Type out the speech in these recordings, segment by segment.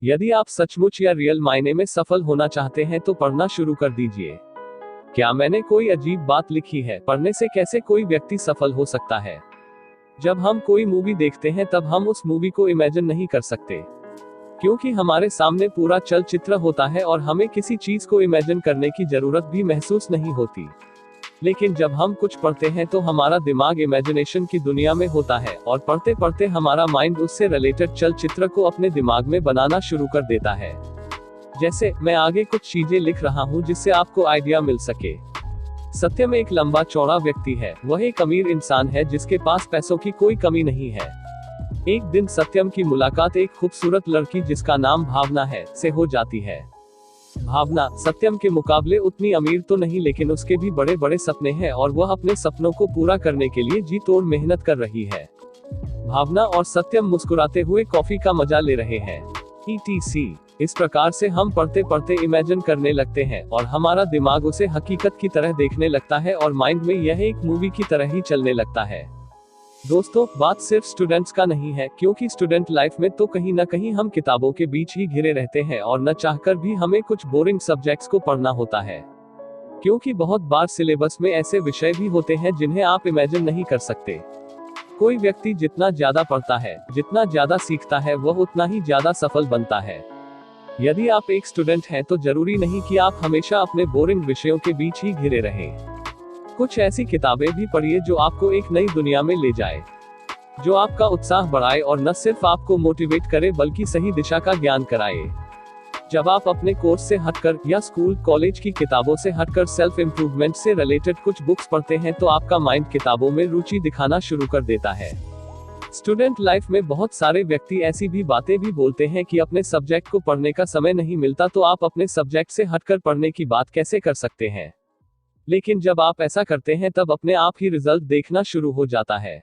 यदि आप सचमुच या रियल मायने में सफल होना चाहते हैं तो पढ़ना शुरू कर दीजिए। क्या मैंने कोई अजीब बात लिखी है? पढ़ने से कैसे कोई व्यक्ति सफल हो सकता है? जब हम कोई मूवी देखते हैं तब हम उस मूवी को इमेजिन नहीं कर सकते, क्योंकि हमारे सामने पूरा चलचित्र होता है और हमें किसी चीज को इमेजिन करने की जरूरत भी महसूस नहीं होती। लेकिन जब हम कुछ पढ़ते हैं तो हमारा दिमाग इमेजिनेशन की दुनिया में होता है और पढ़ते पढ़ते हमारा माइंड उससे रिलेटेड चलचित्र को अपने दिमाग में बनाना शुरू कर देता है। जैसे मैं आगे कुछ चीजें लिख रहा हूँ जिससे आपको आइडिया मिल सके। सत्यम एक लंबा चौड़ा व्यक्ति है। वह एक अमीर इंसान है जिसके पास पैसों की कोई कमी नहीं है। एक दिन सत्यम की मुलाकात एक खूबसूरत लड़की जिसका नाम भावना है से हो जाती है। भावना सत्यम के मुकाबले उतनी अमीर तो नहीं, लेकिन उसके भी बड़े बड़े सपने हैं और वह अपने सपनों को पूरा करने के लिए जी तोड़ मेहनत कर रही है। भावना और सत्यम मुस्कुराते हुए कॉफी का मजा ले रहे हैं। etc। इस प्रकार से हम पढ़ते पढ़ते इमेजिन करने लगते हैं और हमारा दिमाग उसे हकीकत की तरह देखने लगता है और माइंड में यह एक मूवी की तरह ही चलने लगता है। दोस्तों, बात सिर्फ स्टूडेंट्स का नहीं है, क्योंकि स्टूडेंट लाइफ में तो कहीं ना कहीं हम किताबों के बीच ही घिरे रहते हैं और न चाहकर भी हमें कुछ बोरिंग सब्जेक्ट्स को पढ़ना होता है, क्योंकि बहुत बार सिलेबस में ऐसे विषय भी होते हैं जिन्हें आप इमेजिन नहीं कर सकते। कोई व्यक्ति जितना ज्यादा पढ़ता है, जितना ज्यादा सीखता है, वह उतना ही ज्यादा सफल बनता है। यदि आप एक स्टूडेंट हैं तो जरूरी नहीं कि आप हमेशा अपने बोरिंग विषयों के बीच ही घिरे रहें। कुछ ऐसी किताबें भी पढ़िए जो आपको एक नई दुनिया में ले जाए, जो आपका उत्साह बढ़ाए और न सिर्फ आपको मोटिवेट करे बल्कि सही दिशा का ज्ञान कराए। जब आप अपने कोर्स से हटकर या स्कूल कॉलेज की किताबों से हटकर सेल्फ इम्प्रूवमेंट से रिलेटेड कुछ बुक्स पढ़ते हैं तो आपका माइंड किताबों में रुचि दिखाना शुरू कर देता है। स्टूडेंट लाइफ में बहुत सारे व्यक्ति ऐसी भी बातें भी बोलते हैं कि अपने सब्जेक्ट को पढ़ने का समय नहीं मिलता, तो आप अपने सब्जेक्ट से हटकर पढ़ने की बात कैसे कर सकते हैं? लेकिन जब आप ऐसा करते हैं तब अपने आप ही रिजल्ट देखना शुरू हो जाता है।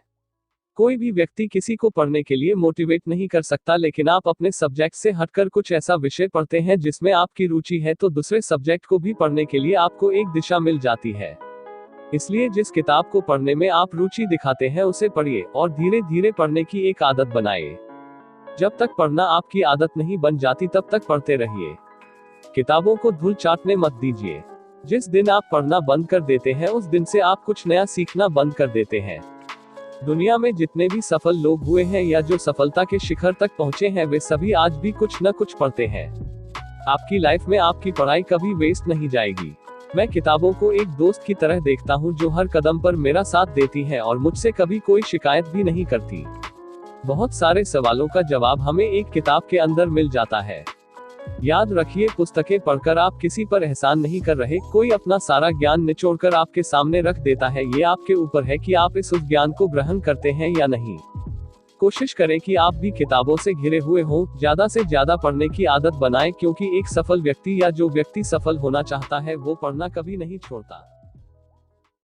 कोई भी व्यक्ति किसी को पढ़ने के लिए मोटिवेट नहीं कर सकता, लेकिन आप अपने सब्जेक्ट से हटकर कुछ ऐसा विषय पढ़ते हैं जिसमें आपकी रुचि है तो दूसरे सब्जेक्ट को भी पढ़ने के लिए आपको एक दिशा मिल जाती है। इसलिए जिस किताब को पढ़ने में आप रुचि दिखाते हैं उसे पढ़िए और धीरे धीरे पढ़ने की एक आदत बनाइए। जब तक पढ़ना आपकी आदत नहीं बन जाती तब तक पढ़ते रहिए। किताबों को धूल चाटने मत दीजिए। जिस दिन आप पढ़ना बंद कर देते हैं उस दिन से आप कुछ नया सीखना बंद कर देते हैं। दुनिया में जितने भी सफल लोग हुए हैं या जो सफलता के शिखर तक पहुंचे हैं, वे सभी आज भी कुछ न कुछ पढ़ते हैं। आपकी लाइफ में आपकी पढ़ाई कभी वेस्ट नहीं जाएगी। मैं किताबों को एक दोस्त की तरह देखता हूं जो हर कदम पर मेरा साथ देती है और मुझसे कभी कोई शिकायत भी नहीं करती। बहुत सारे सवालों का जवाब हमें एक किताब के अंदर मिल जाता है। याद रखिए, पुस्तकें पढ़कर आप किसी पर एहसान नहीं कर रहे। कोई अपना सारा ज्ञान निचोड़कर आपके सामने रख देता है। ये आपके ऊपर है कि आप उस ज्ञान को ग्रहण करते हैं या नहीं। कोशिश करें कि आप भी किताबों से घिरे हुए हों। ज्यादा से ज्यादा पढ़ने की आदत बनाएं, क्योंकि एक सफल व्यक्ति या जो व्यक्ति सफल होना चाहता है वो पढ़ना कभी नहीं छोड़ता।